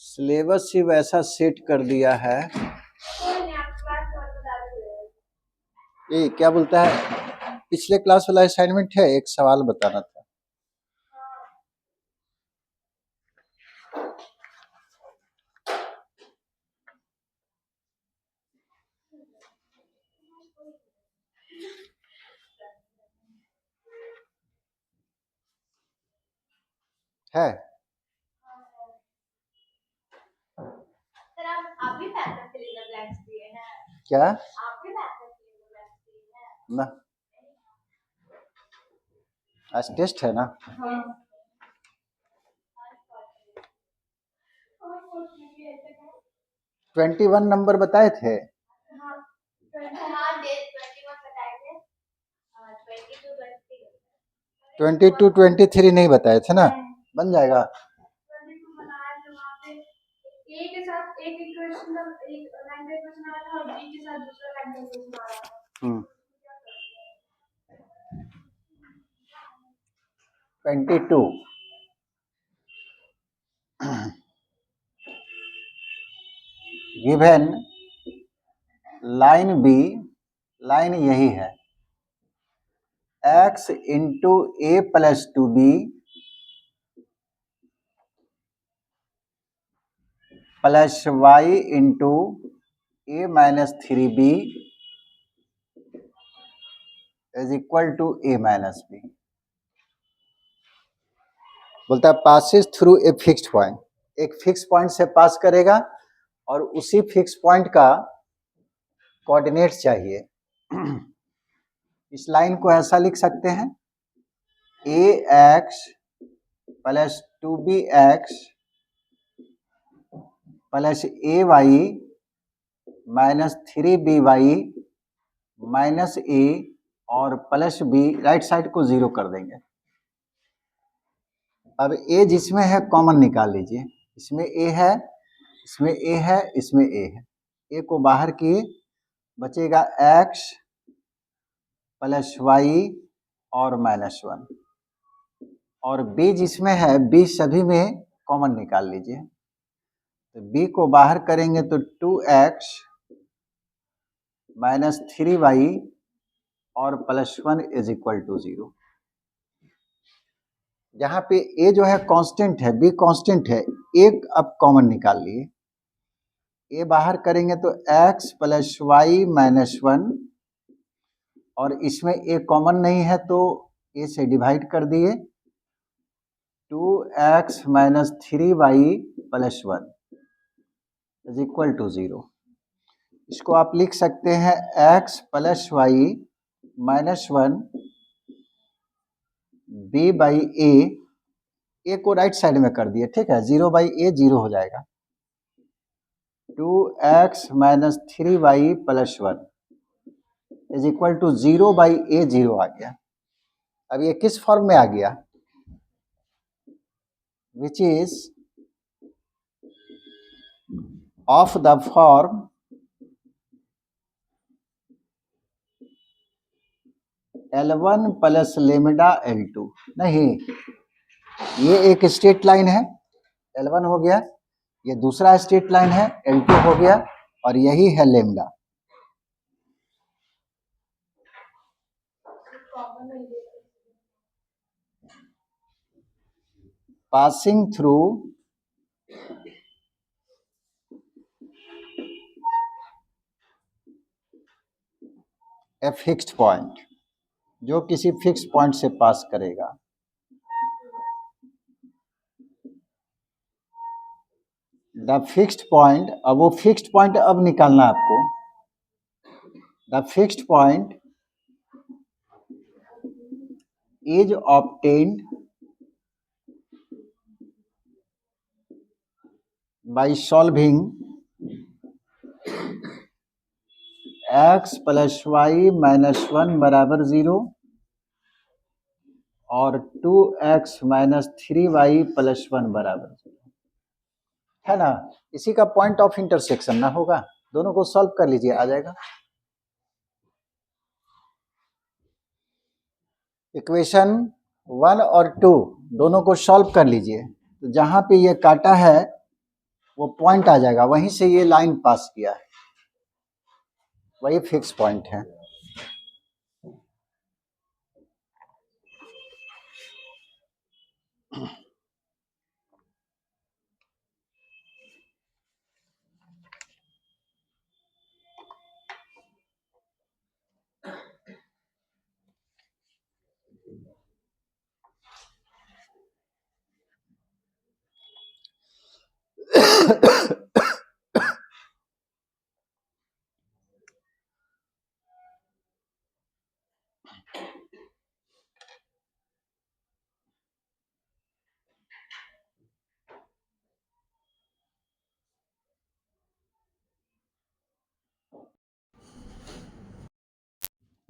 Syllabus ही वैसा set कर दिया है। ये क्या बोलता है, पिछले क्लास वाला असाइनमेंट है, एक सवाल बताना था। है सर आप भी pattern fill in the blanks दिए हैं क्या? आप भी pattern fill in the blanks दिए हैं ना, आज टेस्ट है ना। हाँ 21 नंबर बताए थे। हाँ हाँ डेट 21 बताए थे 22 23 नहीं बताए थे ना। बन जाएगा। 22 बनाया तो वहाँ पे ए के साथ एक इक्वेशन का एक लाइन का इक्वेशन आ रहा था और बी के साथ दूसरा लाइन का इक्वेशन आ रहा था। 22 गिवन लाइन बी, लाइन यही है, x into A plus 2b plus Y into A minus 3b is equal to A minus B. बोलता है passes through a fixed point, एक फिक्स पॉइंट से पास करेगा और उसी फिक्स पॉइंट का कोऑर्डिनेट चाहिए। इस लाइन को ऐसा लिख सकते हैं, A X plus 2b X plus A Y minus 3b Y minus A और प्लस बी, राइट साइड को 0 कर देंगे। अब ए जिसमें है कॉमन निकाल लीजिए, इसमें ए है, इसमें ए है, इसमें ए है, ए को बाहर किए, बचेगा एक्स प्लस वाई और माइनस 1, और बी जिसमें है, बी सभी में कॉमन निकाल लीजिए, तो बी को बाहर करेंगे तो 2x माइनस 3y और प्लस 1 इज इक्वल टू 0। यहाँ पे ए जो है कांस्टेंट है, बी कांस्टेंट है, एक अब कॉमन निकाल लिए, ए बाहर करेंगे तो x प्लस वाई माइनस 1, और इसमें ए कॉमन नहीं है तो ए से डिवाइड कर दिए, 2x minus 3y plus 1 is equal to 0। इसको आप लिख सकते हैं x plus Y minus 1 b by A को राइट साइड में कर दिए, ठीक है, 0 बाई ए 0 हो जाएगा, 2x minus 3y plus 1 is equal to 0 by A 0 आ गया। अब ये किस फॉर्म में आ गया, which is of the form L1 plus lambda L2। नहीं, ये एक स्ट्रेट लाइन है, L1 हो गया, ये दूसरा स्ट्रेट लाइन है, L2 हो गया, और यही है lambda. Passing through a fixed point, जो किसी फिक्स पॉइंट से पास करेगा, द फिक्स्ड पॉइंट, अब वो फिक्स्ड पॉइंट अब निकालना आपको, the fixed point is obtained by solving x plus Y minus 1 बराबर 0 और 2x माइनस 3y प्लस 1 बराबर 0, है ना। इसी का पॉइंट ऑफ इंटरसेक्शन ना होगा, दोनों को सॉल्व कर लीजिए, आ जाएगा। इक्वेशन 1 और 2 दोनों को सॉल्व कर लीजिए। तो जहाँ पे ये काटा है वो पॉइंट आ जाएगा, वहीं से ये लाइन पास किया है, वही फिक्स पॉइंट है।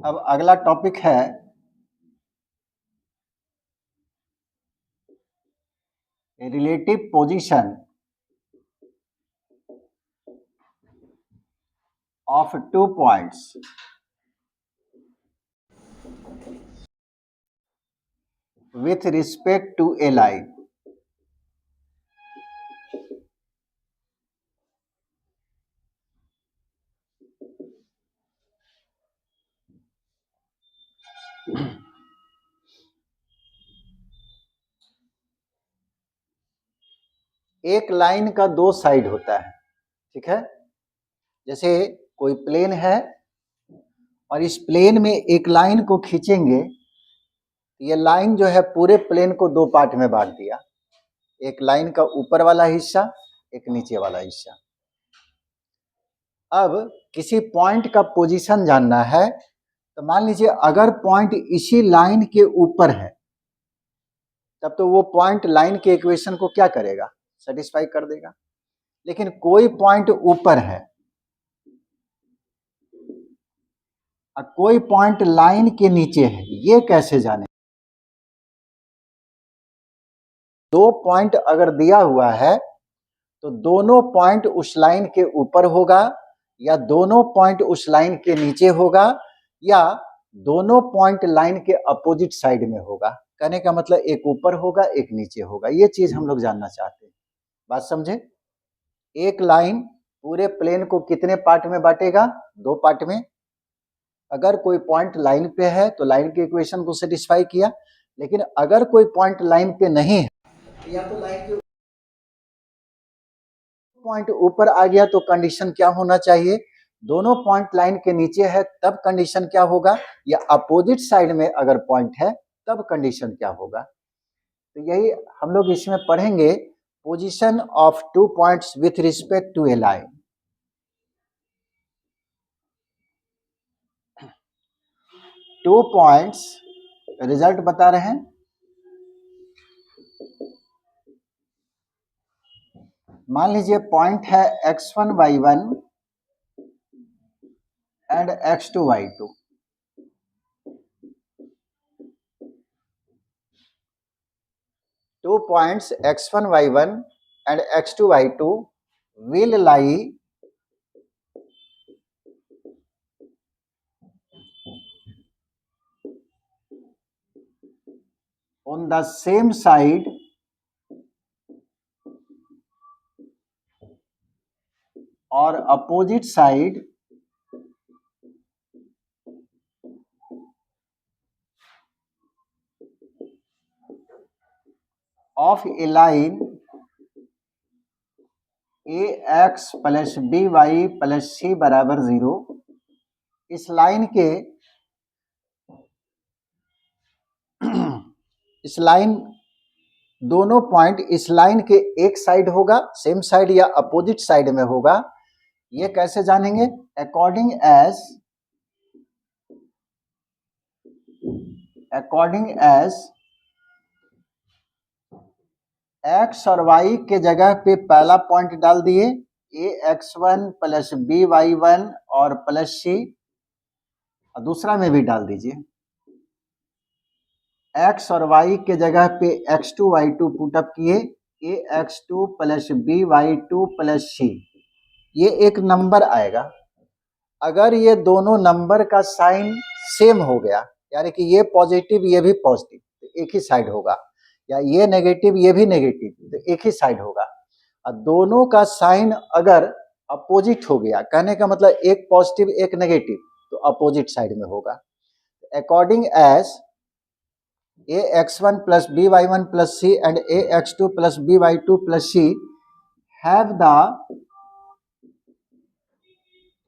अब अगला टॉपिक है relative position of 2 points with respect to a line. एक लाइन का दो साइड होता है, ठीक है। जैसे कोई प्लेन है और इस प्लेन में एक लाइन को खींचेंगे, ये लाइन जो है पूरे प्लेन को दो पार्ट में बांट दिया, एक लाइन का ऊपर वाला हिस्सा, एक नीचे वाला हिस्सा। अब किसी पॉइंट का पोजीशन जानना है, तो मान लीजिए अगर पॉइंट इसी लाइन के ऊपर है, तब तो वो पॉइंट लाइन के इक्वेशन को क्या करेगा, सेटिस्फाई कर देगा। लेकिन कोई पॉइंट ऊपर है और कोई पॉइंट लाइन के नीचे है, ये कैसे जाने। दो पॉइंट अगर दिया हुआ है तो दोनों पॉइंट उस लाइन के ऊपर होगा या दोनों पॉइंट उस लाइन के नीचे होगा या दोनों पॉइंट लाइन के अपोजिट साइड में होगा। कहने का मतलब एक ऊपर होगा एक नीचे होगा, ये चीज हम लोग जानना चाहते हैं। बात समझे। एक लाइन पूरे प्लेन को कितने पार्ट में बांटेगा, दो पार्ट में। अगर कोई पॉइंट लाइन पे है तो लाइन के इक्वेशन को सेटिस्फाई किया, लेकिन अगर कोई पॉइंट लाइन पे नहीं है या तो लाइन के पॉइंट ऊपर आ गया तो कंडीशन क्या होना चाहिए, दोनों पॉइंट लाइन के नीचे है तब कंडीशन क्या होगा, या अपोजिट साइड में अगर पॉइंट है तब कंडीशन क्या होगा। तो यही हम लोग इसमें पढ़ेंगे, position of 2 points with respect to a line. Two points result बता रहे हैं। मान लीजिए पॉइंट है x1 y1 and x2 y2। टू पॉइंट्स x1 y1 and x2 y2 will lie on the same side or opposite side of a line ax plus by plus c बराबर 0। इस लाइन के इस लाइन दोनों पॉइंट इस line के एक साइड होगा, सेम साइड या अपोजिट साइड में होगा। ये कैसे जानेंगे, अकॉर्डिंग एज एक्स और वाई के जगह पे पहला पॉइंट डाल दिए ax1 प्लस by1 और प्लस c, और दूसरा में भी डाल दीजिए। x और y के जगह पे x2 y2 पुटअप किए ax2 plus by2 plus c, ये एक नंबर आएगा। अगर ये दोनों नंबर का साइन सेम हो गया, यानी कि ये पॉजिटिव ये भी पॉजिटिव तो एक ही साइड होगा, या ये नेगेटिव ये भी नेगेटिव तो एक ही साइड होगा। और दोनों का साइन अगर अपोजिट हो गया, कहने का मतलब एक पॉजिटिव एक नेगेटिव, तो अपोजिट साइड में होगा। According as ax1 plus by1 plus c and ax2 plus by2 plus c have the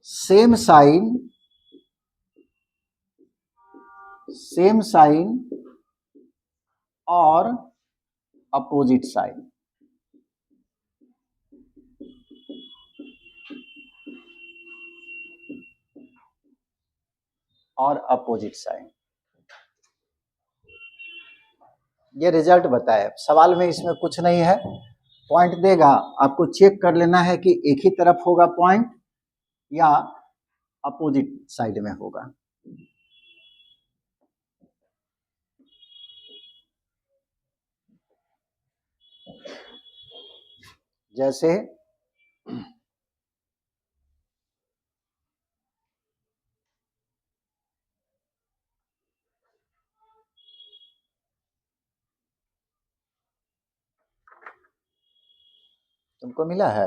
same sign or opposite sign। और अपोजिट साइन, ये रिजल्ट बताए। सवाल में इसमें कुछ नहीं है, पॉइंट देगा, आपको चेक कर लेना है कि एक ही तरफ होगा पॉइंट या अपोजिट साइड में होगा। जैसे तुमको मिला है,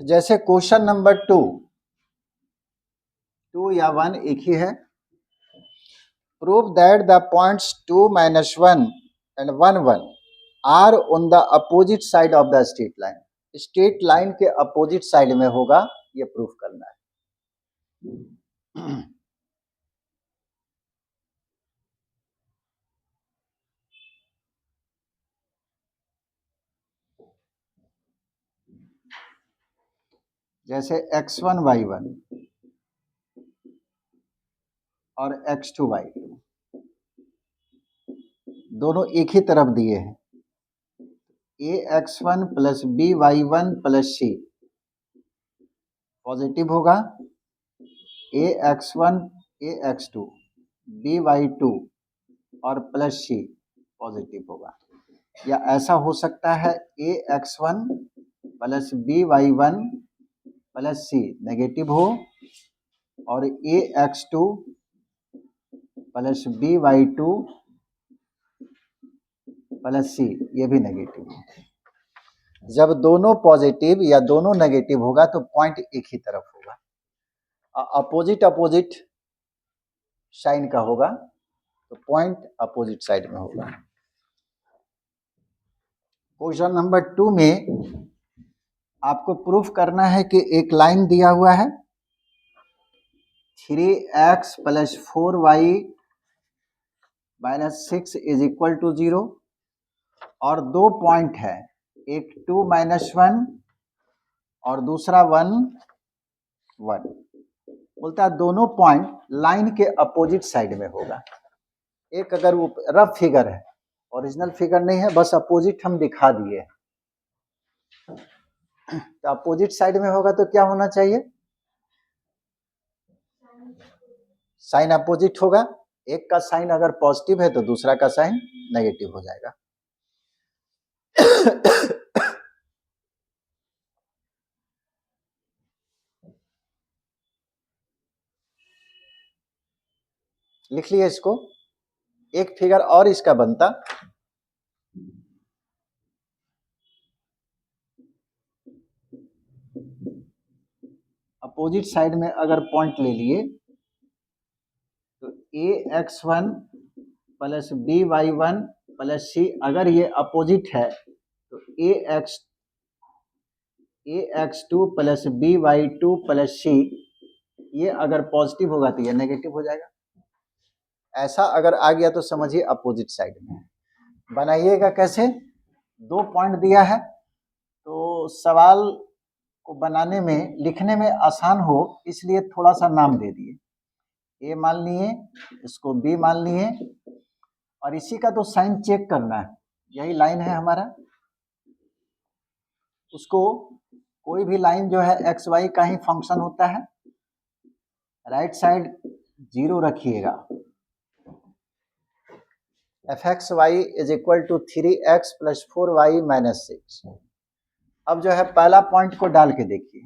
जैसे क्वेश्चन नंबर 2 या 1 एक ही है। Prove that the points 2 - 1 and 1 1 are on the opposite side of the straight line. Straight line के अपोजिट साइड में होगा, ये प्रूफ करना है। जैसे x1 y1 और x2 y2 दोनों एक ही तरफ दिए हैं। ax1 plus by1 plus c positive होगा, ax1 ax2 by2 और प्लस c पॉजिटिव होगा। या ऐसा हो सकता है ax1 plus by1 plus c negative हो और ax2 plus by2 plus c ये भी नेगेटिव हो। जब दोनों पॉजिटिव या दोनों नेगेटिव होगा तो पॉइंट एक ही तरफ होगा। अपोजिट साइन का होगा तो पॉइंट अपोजिट साइड में होगा। क्वेश्चन नंबर 2 में आपको प्रूफ करना है कि एक लाइन दिया हुआ है 3x plus 4y minus 6 is equal to 0 और दो पॉइंट है, एक 2 - 1 और दूसरा 1 1। बोलता है दोनों पॉइंट लाइन के अपोजिट साइड में होगा। एक अगर वो रफ फिगर है, ओरिजिनल फिगर नहीं है, बस अपोजिट हम दिखा दिए, तो अपोजिट साइड में होगा तो क्या होना चाहिए, साइन अपोजिट होगा। एक का साइन अगर पॉजिटिव है तो दूसरा का साइन नेगेटिव हो जाएगा। लिख लिए इसको। एक फिगर और इसका बनता, अपोजिट साइड में अगर पॉइंट ले लिए तो ax1 plus by1 plus c, अगर ये अपोजिट है तो ax2 plus by2 plus c, ये अगर पॉजिटिव होगा तो ये नेगेटिव हो जाएगा। ऐसा अगर आ गया तो समझिए अपोजिट साइड में। बनाइएगा कैसे, दो पॉइंट दिया है तो सवाल को बनाने में लिखने में आसान हो इसलिए थोड़ा सा नाम दे दिए। ए मान लिए, इसको बी मान लिए, और इसी का तो साइन चेक करना है। यही लाइन है हमारा, उसको कोई भी लाइन जो है एक्स वाई का ही फंक्शन होता है। राइट साइड 0 रखिएगा F X Y is equal to 3x plus 4y minus 6। अब जो है पहला पॉइंट को डाल के देखिए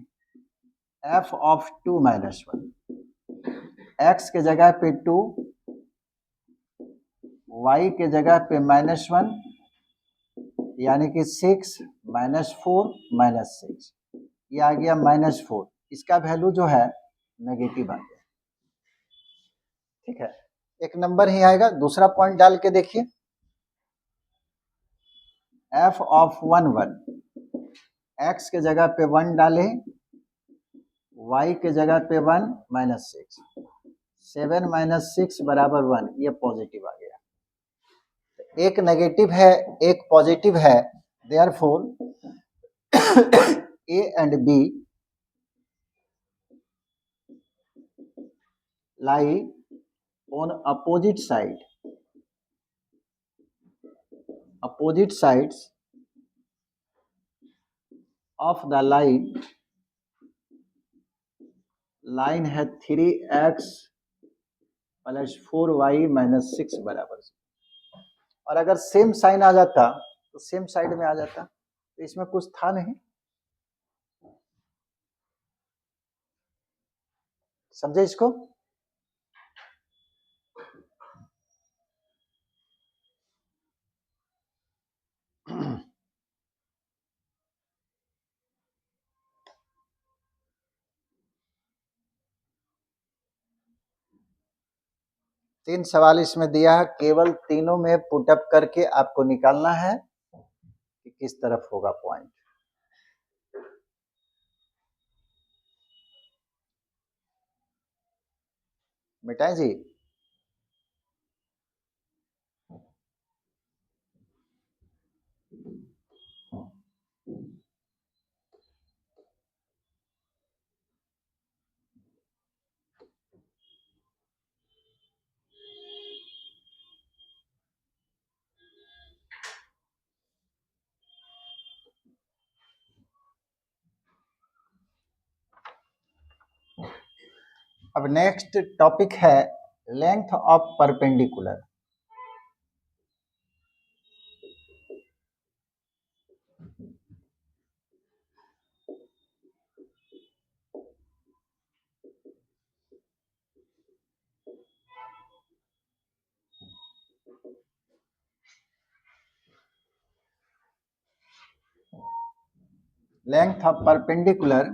एफ ऑफ 2 माइनस 1, एक्स के जगह पे 2, y के जगह पे -1 यानी कि 6 -4 -6, ये आ गया -4। इसका वैल्यू जो है नेगेटिव आ गया, ठीक है, एक नंबर ही आएगा। दूसरा पॉइंट डाल के देखिए एफ ऑफ 1 1, एक्स के जगह पे 1 डाले, y के जगह पे 1 -6, 7 -6 बराबर 1, ये पॉजिटिव आ गया। एक नेगेटिव है एक पॉजिटिव है, therefore A and B lie on opposite sides of the line है 3x प्लस 4y माइनस 6 बराबर। और अगर सेम साइन आ जाता तो सेम साइड में आ जाता, तो इसमें कुछ था नहीं, समझे इसको। तीन सवाल इसमें दिया है, केवल तीनों में पुटअप करके आपको निकालना है कि किस तरफ होगा पॉइंट। मिटाएं जी। अब नेक्स्ट टॉपिक है length of perpendicular. Length of perpendicular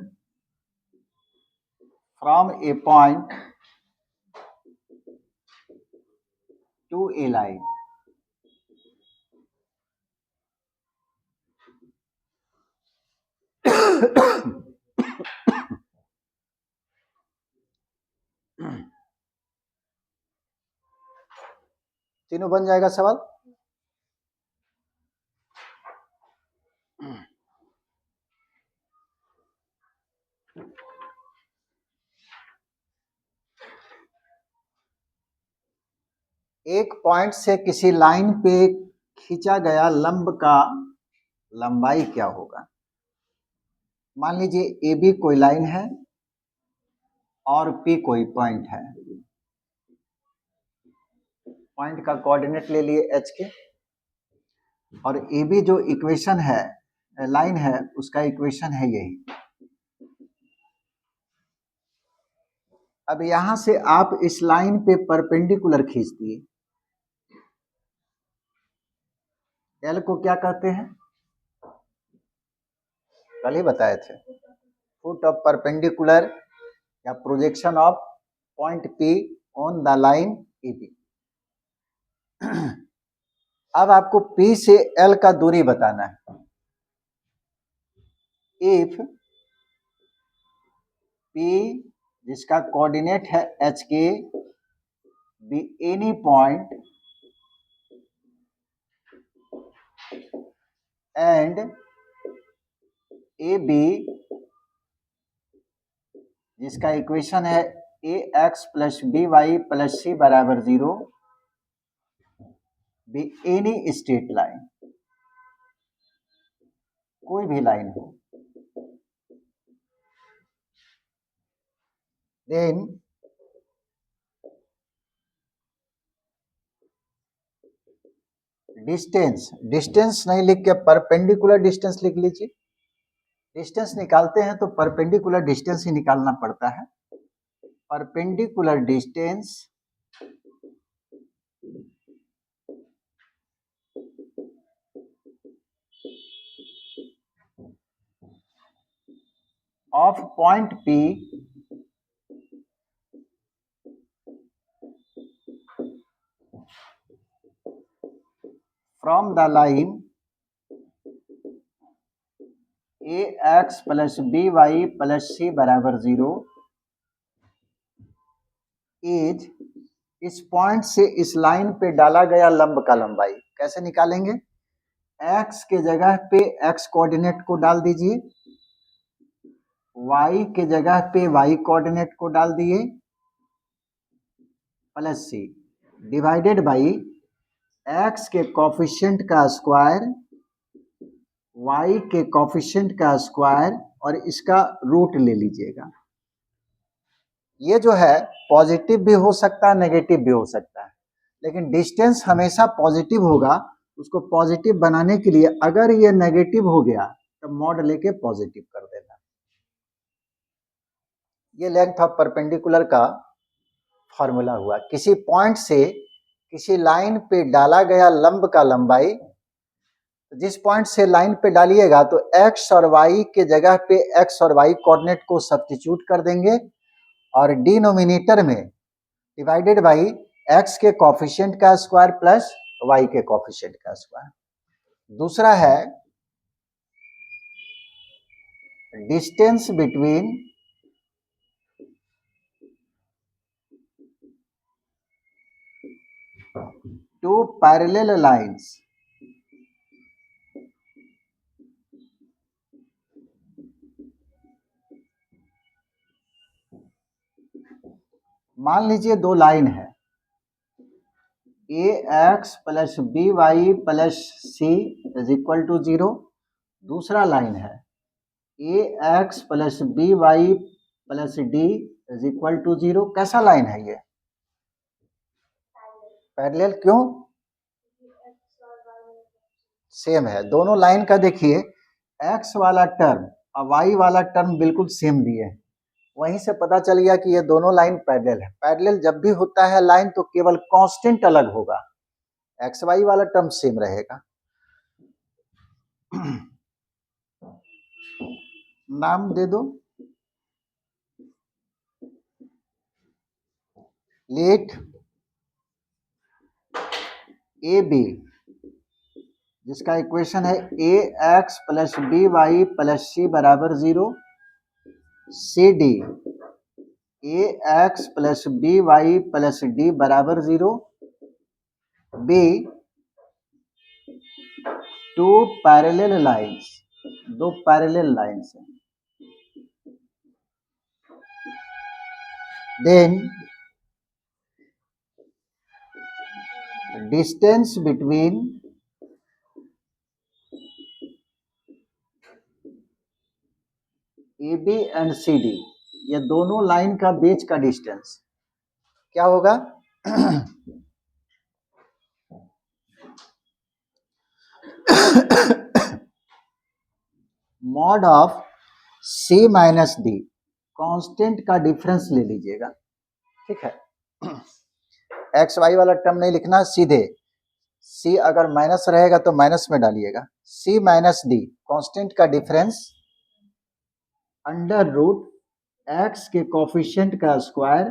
from a point to a line. तीनों बन जाएगा सवाल। एक पॉइंट से किसी लाइन पे खींचा गया लंब का लंबाई क्या होगा। मान लीजिए ए बी कोई लाइन है और पी कोई पॉइंट है, पॉइंट का कोऑर्डिनेट ले लिए एच के, और ए बी जो इक्वेशन है लाइन है उसका इक्वेशन है यही। अब यहां से आप इस लाइन पे परपेंडिकुलर खींच दिए, एल को क्या कहते हैं, कल ही बताए थे, फुट ऑफ परपेंडिकुलर या projection of point P on the line A B. अब आपको पी से एल का दूरी बताना है। इफ पी जिसका कोऑर्डिनेट है H K be any point and A B जिसका इक्वेशन है A X plus B Y plus C बराबर 0, बी एनी स्ट्रेट लाइन, कोई भी लाइन हो, देन डिस्टेंस, डिस्टेंस नहीं लिख के परपेंडिकुलर डिस्टेंस लिख लीजिए। डिस्टेंस निकालते हैं तो परपेंडिकुलर डिस्टेंस ही निकालना पड़ता है। Perpendicular distance of point P from the line ax plus by plus c बराबर 0 इज इस पॉइंट से इस लाइन पे डाला गया लंब का लंबाई। कैसे निकालेंगे? x के जगह पे x कोऑर्डिनेट को डाल दीजिए, y के जगह पे y कोऑर्डिनेट को डाल दिए, plus c divided by x के कोफिशिएंट का स्क्वायर, y के कोफिशिएंट का स्क्वायर और इसका रूट ले लीजिएगा। ये जो है पॉजिटिव भी हो सकता है, नेगेटिव भी हो सकता है, लेकिन डिस्टेंस हमेशा पॉजिटिव होगा। उसको पॉजिटिव बनाने के लिए अगर ये नेगेटिव हो गया तो मॉड लेके पॉजिटिव कर देना। ये लेंथ ऑफ परपेंडिकुलर का फॉर्मूला हुआ। किसी पॉइंट से किसी लाइन पे डाला गया लंब का लंबाई, जिस पॉइंट से लाइन पे डालिएगा तो x और y के जगह पे x और y कोऑर्डिनेट को सब्स्टिट्यूट कर देंगे और डिनोमिनेटर में डिवाइडेड बाई x के कोफिशिएंट का स्क्वायर प्लस y के कोफिशिएंट का स्क्वायर। दूसरा है distance between two parallel lines मान लीजिए दो लाइन है, ax plus by plus c is equal to 0। दूसरा लाइन है ax plus by plus d is equal to 0। कैसा लाइन है ये? पैरेलल। क्यों? सेम है। दोनों लाइन का देखिए x वाला टर्म और y वाला टर्म बिल्कुल सेम दिए हैं, वहीं से पता चल गया कि ये दोनों लाइन पैरेलल है। पैरेलल जब भी होता है लाइन तो केवल कांस्टेंट अलग होगा, एक्स वाई वाला टर्म सेम रहेगा। नाम दे दो, लेट ए बी, जिसका इक्वेशन है A X plus B Y plus C बराबर 0, C D A X plus B Y plus D बराबर 0, बी टू पैरेलल लाइंस, दो पैरेलल लाइंस हैं। Then distance between A B and C D, ये दोनों line का बीच का distance क्या होगा? Mod of C minus D, constant का डिफरेंस ले लीजिएगा। ठीक है, एक्स वाई वाला टर्म नहीं लिखना, सीधे सी अगर माइनस रहेगा तो माइनस में डालिएगा। सी माइनस डी कांस्टेंट का डिफरेंस अंडर रूट एक्स के कोफिशिएंट का स्क्वायर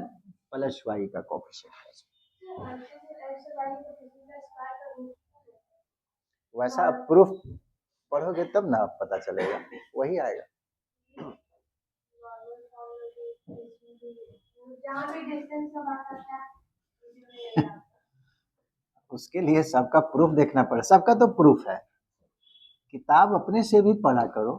प्लस वाई का कोफिशिएंट का स्क्वायर। वैसा प्रूफ पढ़ोगे तब ना पता चलेगा, वही आएगा। उसके लिए सबका प्रूफ देखना पड़े। सबका तो प्रूफ है, किताब अपने से भी पढ़ा करो।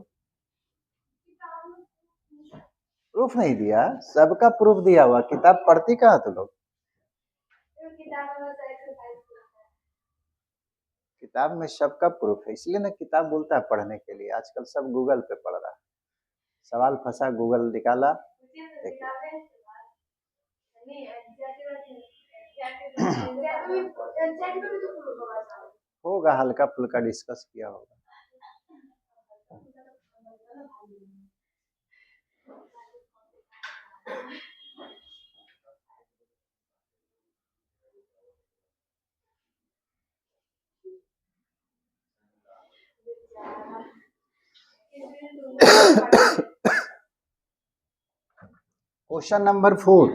प्रूफ नहीं दिया, सबका प्रूफ दिया हुआ, किताब पढ़ती कहाँ तुम लोग? किताब में सबका प्रूफ है, इसलिए ना किताब बोलता है पढ़ने के लिए। आजकल सब गूगल पे पढ़ रहा है, सवाल फंसा गूगल निकाला। होगा, हल्का फुल्का डिस्कस किया होगा। क्वेश्चन नंबर 4,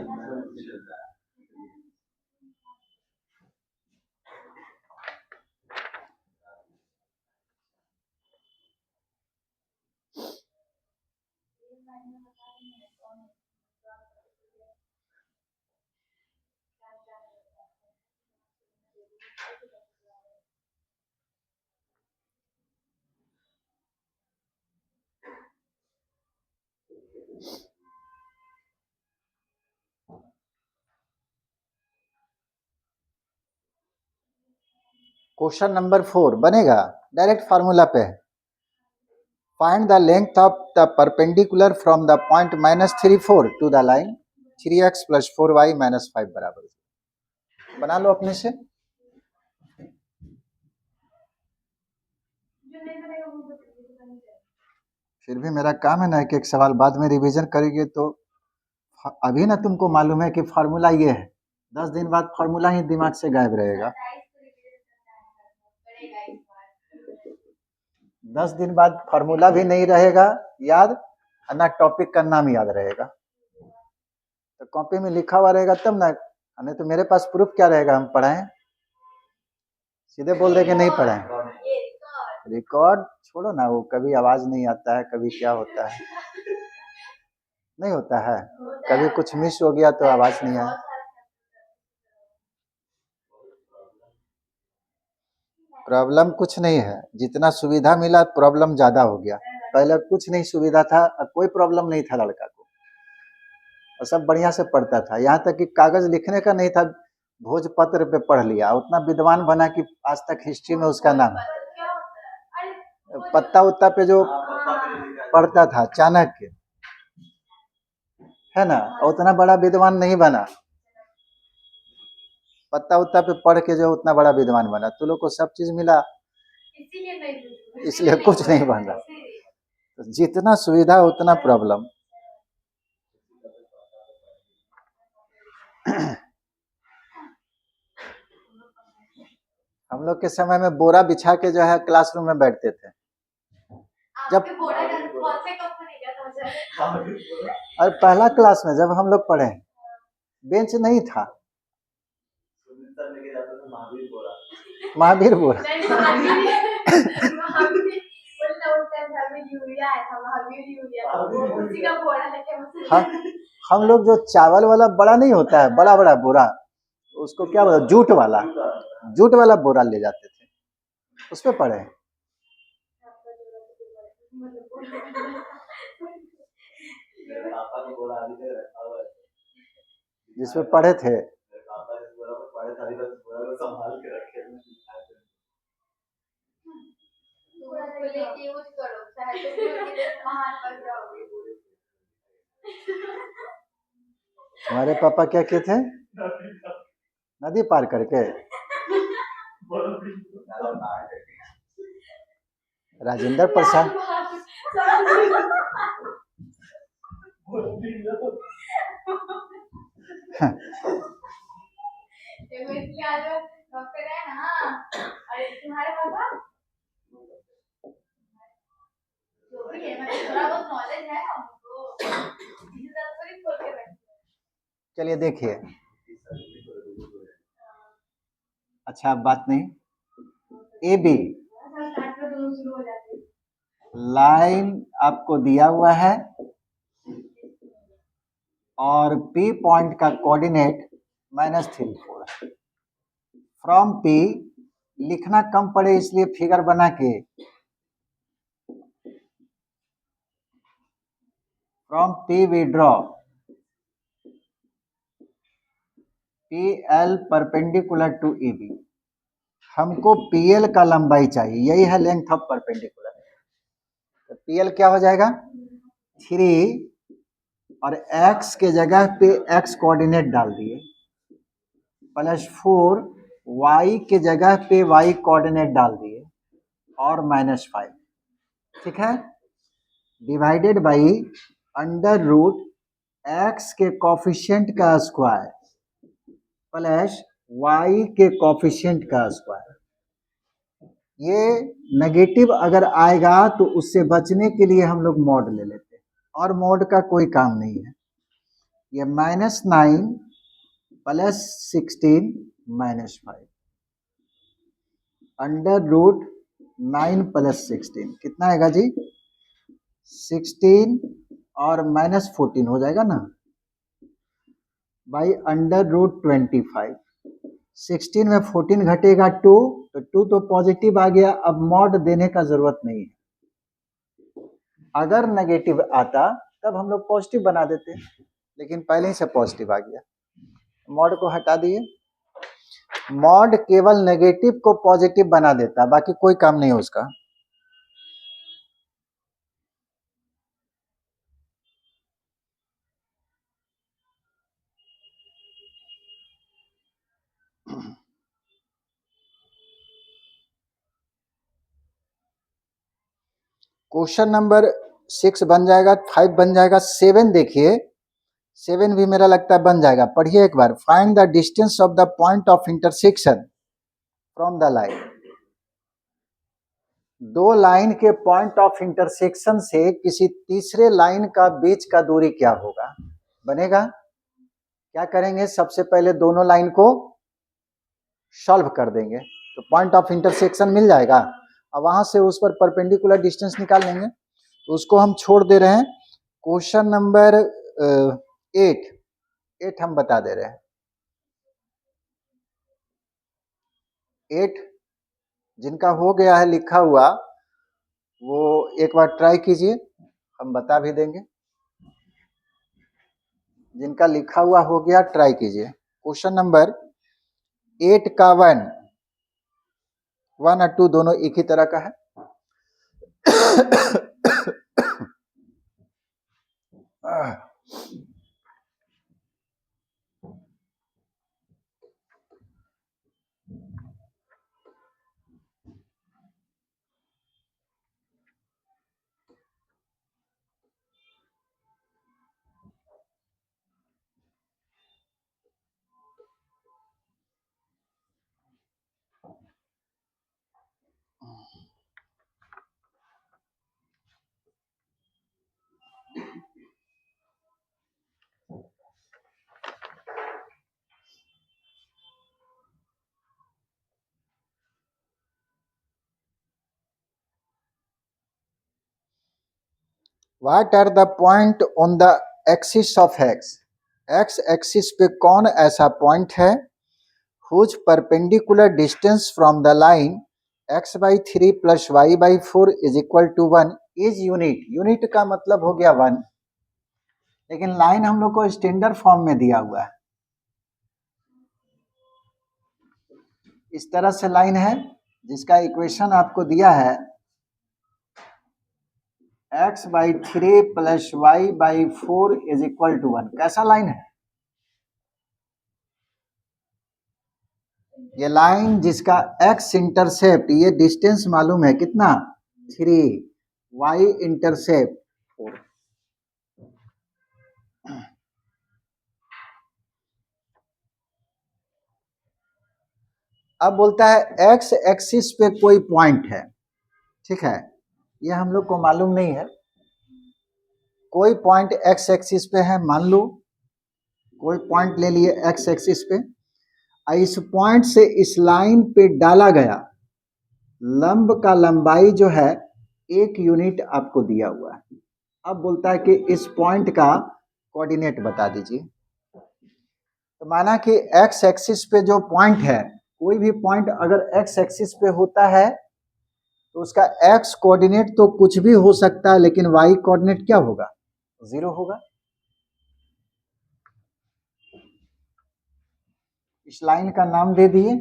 क्वेश्चन नंबर 4 बनेगा, डायरेक्ट फार्मूला पे है। Find the length of the perpendicular from the point -34 to the line 3x + 4y - 5 बराबर। बना लो अपने से। फिर भी मेरा काम है ना कि एक सवाल बाद में रिवीजन करेंगे, तो अभी ना तुमको मालूम है कि फार्मूला ये है, 10 दिन बाद फार्मूला ही दिमाग से गायब रहेगा। 10 दिन बाद फार्मूला भी नहीं रहेगा याद, ना टॉपिक का नाम याद रहेगा। तो कॉपी में लिखा हुआ रहेगा तब ना, नहीं तो मेरे पास प्रूफ क्या रहेगा हम पढ़ाएं? सीधे बोल दे कि नहीं पढ़ाएं। रिकॉर्ड छोड़ो ना, वो कभी आवाज नहीं आता है, कभी क्या होता है, नहीं होता है, कभी कुछ मिस हो गया तो आवाज नहीं आया। प्रॉब्लम कुछ नहीं है, जितना सुविधा मिला प्रॉब्लम ज्यादा हो गया। पहले कुछ नहीं सुविधा था, कोई प्रॉब्लम नहीं था लड़का को, और सब बढ़िया से पढ़ता था। यहाँ तक कि कागज लिखने का नहीं था, भोजपत्र पे पढ़ लिया, उतना विद्वान बना कि आज तक हिस्ट्री में उसका नाम है। पत्ता उत्ता पे जो पढ़ता था, चाणक्य है ना, उतना बड़ा विद्वान नहीं बना। पत्ता उत्ता पे पढ़ के जो उतना बड़ा विद्वान बना, तो लोग को सब चीज मिला, इसलिए कुछ नहीं बन रहा। तो जितना सुविधा उतना प्रॉब्लम। हम लोग के समय में बोरा बिछा के जो है क्लासरूम में बैठते थे। जब और पहला क्लास में जब हम लोग पढ़े, बेंच नहीं था, महावीर बोरा। हाँ, हम लोग जो चावल वाला बड़ा नहीं होता है, बड़ा बड़ा बोरा, उसको क्या बोला, जूट वाला बोरा ले जाते थे, उस पे पढ़े। जिसपे पढ़े थे, हमारे पापा क्या किए थे, नदी पार करके राजेंद्र प्रसाद डॉक्टर है ना, अरे तुम्हारे पापा जो भी है, मतलब थोड़ा बहुत नॉलेज है ना उनको, चलिए देखिए, अच्छा बात नहीं, ए बी लाइन आपको दिया हुआ है और P पॉइंट का कोऑर्डिनेट -34 है। फ्रॉम P लिखना कम पड़े इसलिए फिगर बना के, from P we draw PL perpendicular to AB। हमको PL का लंबाई चाहिए, यही है लेंथ ऑफ परपेंडिकुलर। तो PL क्या हो जाएगा 3 और x के जगह पे x कोऑर्डिनेट डाल दिए, +4 y के जगह पे y कोऑर्डिनेट डाल दिए और -5, ठीक है, divided by under root x के कोफिशिएंट का स्क्वायर प्लस y के कोफिशिएंट का स्क्वायर। ये नेगेटिव अगर आएगा तो उससे बचने के लिए हम लोग मॉड ले लेते हैं, और मॉड का कोई काम नहीं है। ये -9 + 16 -5 अंडर रूट 9 + 16 कितना आएगा जी? 16 और -14 हो जाएगा ना, बाई अंडर रूट 25। 16 में 14 घटेगा 2, तो 2 तो पॉजिटिव आ गया, अब मॉड देने का जरूरत नहीं है। अगर नेगेटिव आता तब हम लोग पॉजिटिव बना देते, लेकिन पहले ही से पॉजिटिव आ गया, मॉड को हटा दिए। मॉड केवल नेगेटिव को पॉजिटिव बना देता, बाकी कोई काम नहीं है उसका। क्वेश्चन नंबर 6 बन जाएगा, 5 बन जाएगा, 7 देखिए, 7 भी मेरा लगता है बन जाएगा। पढ़िए एक बार। Find the distance of the point of intersection from the line. दो लाइन के पॉइंट ऑफ इंटरसेक्शन से किसी तीसरे लाइन का बीच का दूरी क्या होगा? बनेगा क्या? करेंगे सबसे पहले दोनों लाइन को सॉल्व कर देंगे तो पॉइंट ऑफ इंटरसेक्शन मिल जाएगा। अब वहां से उस पर परपेंडिकुलर डिस्टेंस निकाल लेंगे, तो उसको हम छोड़ दे रहे हैं। क्वेश्चन नंबर 8 हम बता दे रहे हैं। 8 जिनका हो गया है लिखा हुआ, वो एक बार ट्राई कीजिए, हम बता भी देंगे। जिनका लिखा हुआ हो गया ट्राई कीजिए। क्वेश्चन नंबर 8 का 1 और 2 दोनों एक ही तरह का है। What are the point on the axis of x? x axis पे कौन ऐसा पॉइंट है whose perpendicular distance from the line x/3 plus y/4 is equal to 1 is unit। Unit का मतलब हो गया 1, लेकिन लाइन हम लोग को स्टैंडर्ड फॉर्म में दिया हुआ है। इस तरह से लाइन है जिसका इक्वेशन आपको दिया है x/3 plus y/4 is equal to 1। कैसा लाइन है ये लाइन? जिसका x इंटरसेप्ट, ये डिस्टेंस मालूम है कितना? 3, y इंटरसेप्ट 4। अब बोलता है x एक्सिस पे कोई पॉइंट है, ठीक है, ये हम लोग को मालूम नहीं है। कोई पॉइंट x एक्सिस पे है, मान लो कोई पॉइंट ले लिए x एक्सिस पे, इस पॉइंट से इस लाइन पे डाला गया लंब का लंबाई जो है 1 यूनिट आपको दिया हुआ है। अब बोलता है कि इस पॉइंट का कोऑर्डिनेट बता दीजिए। तो माना कि x एक्सिस पे जो पॉइंट है, कोई भी पॉइंट अगर x एक्सिस पे होता है तो उसका x कोऑर्डिनेट तो कुछ भी हो सकता है, लेकिन y कोऑर्डिनेट क्या होगा? 0 होगा। इस लाइन का नाम दे दिए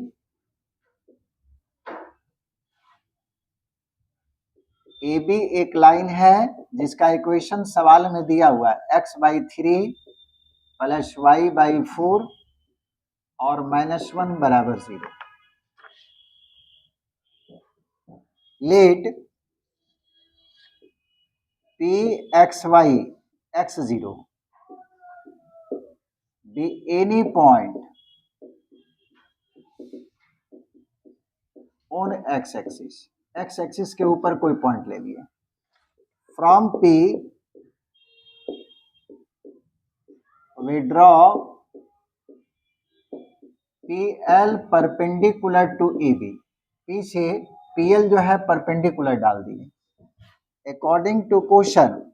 AB। एक लाइन है जिसका इक्वेशन सवाल में दिया हुआ है x/3 plus y/4 और -1 बराबर 0। Let P X Y x0 be any point on x axis के ऊपर कोई पॉइंट ले लिए from P we draw PL perpendicular to AB। P से PL जो है परपेंडिकुलर डाल दिए। अकॉर्डिंग टू क्वेश्चन,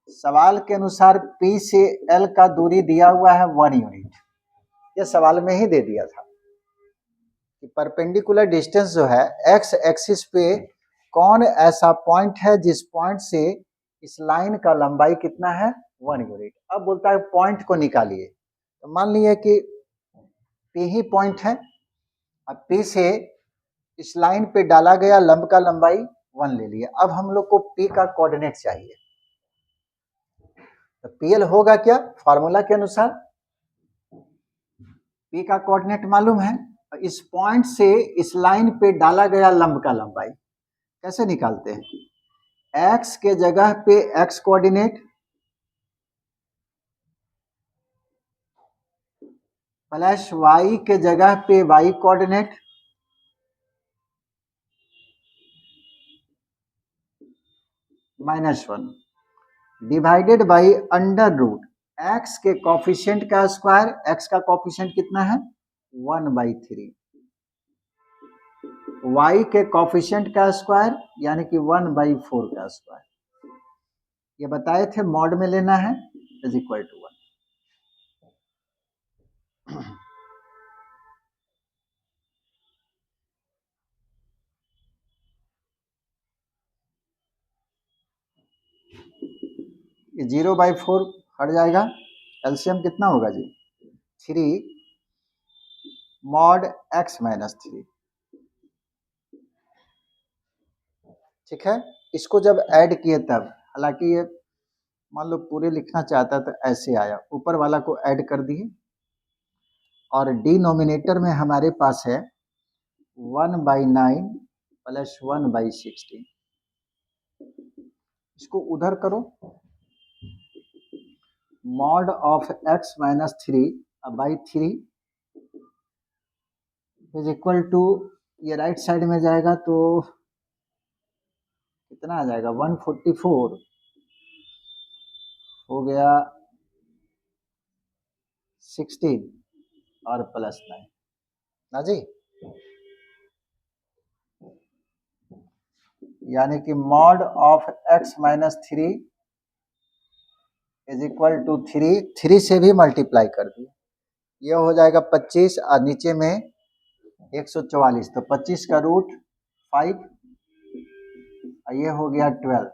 सवाल के अनुसार P से L का दूरी दिया हुआ है 1 यूनिट। ये सवाल में ही दे दिया था कि परपेंडिकुलर डिस्टेंस जो है x एक्सिस पे कौन ऐसा पॉइंट है जिस पॉइंट से इस लाइन का लंबाई कितना है 1 यूनिट। अब बोलता है पॉइंट को निकालिए। तो मान लीजिए कि P ही पॉइंट है। अब P से इस लाइन पे डाला गया लंब का लंबाई 1 ले लिए। अब हम लोग को P का कोऑर्डिनेट चाहिए। तो PL होगा क्या, फार्मूला के अनुसार P का कोऑर्डिनेट मालूम है। इस पॉइंट से इस लाइन पे डाला गया लंब का लंबाई कैसे निकालते हैं, x के जगह पे x कोऑर्डिनेट प्लस y के जगह पे y coordinate -1 divided by under root x के कोफिशिएंट का स्क्वायर। x का कोफिशिएंट कितना है 1/3, y के कोफिशिएंट का स्क्वायर यानी कि 1/4 का स्क्वायर। ये बताए थे मॉड में लेना है इज इक्वल टू 1। ये 0/4 हट जाएगा। एलसीएम कितना होगा जी 3 मॉड x - 3। ठीक है, इसको जब ऐड किए तब, हालांकि ये मान लो पूरे लिखना चाहता तो ऐसे आया, ऊपर वाला को ऐड कर दिए और डिनोमिनेटर में हमारे पास है 1/9 प्लस 1/16। इसको उधर करो, mod of x - 3/3 is equal to, ये राइट साइड में जाएगा तो कितना आ जाएगा 144 हो गया 16 और प्लस 9 ना जी। यानी कि mod of x - 3 is equal to 3 से भी मल्टीप्लाई कर दिए। यह हो जाएगा 25 और नीचे में 144, तो 25 का रूट 5 और ये हो गया 12,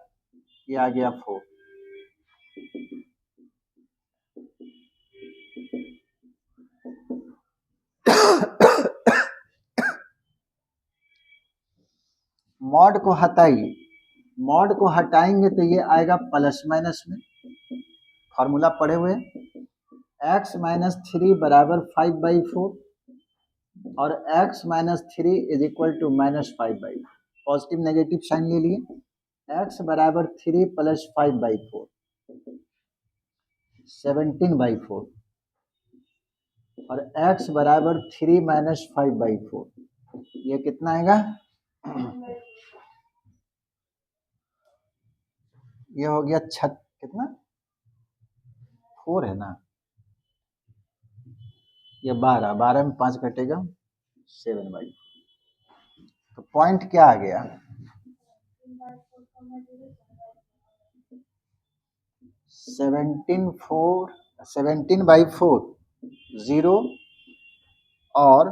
ये आ गया 4। मॉड को हटाइए, मॉड को हटाएंगे तो ये आएगा प्लस माइनस में। फॉर्मूला पढ़े हुए x - 3 बराबर 5/4 और x - 3 is equal to -5/4। Positive negative sign ले लिए। x बराबर 3 प्लस 5/4 17/4 और x बराबर 3 माइनस 5/4 ये कितना आएगा ये हो गया कितना 4 है ना, ये 12 में 5 घटेगा 7/4। तो पॉइंट क्या आ गया 17/4 0 और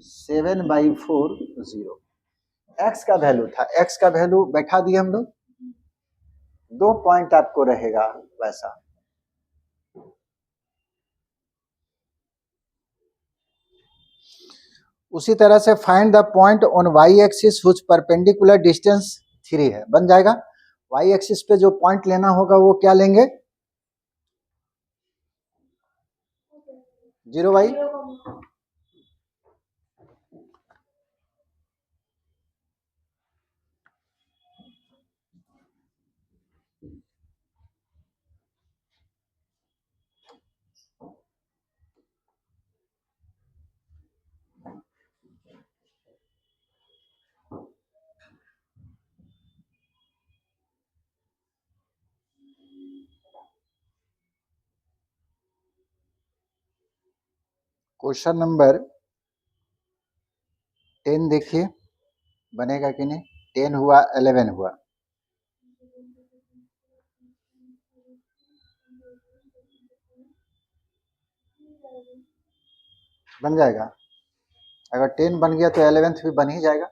7/4 0। x का वैल्यू था, x का वैल्यू बैठा दिए हम लोग। 2 पॉइंट आपको रहेगा वैसा। उसी तरह से find the point on y axis which perpendicular distance 3 है, बन जाएगा। y एक्सिस पे जो पॉइंट लेना होगा वो क्या लेंगे 0 बाई 0, क्वेश्चन नंबर 10 देखिए, बनेगा कि नहीं। 10 हुआ, 11 हुआ। बन जाएगा। अगर 10 बन गया तो 11th भी बन ही जाएगा।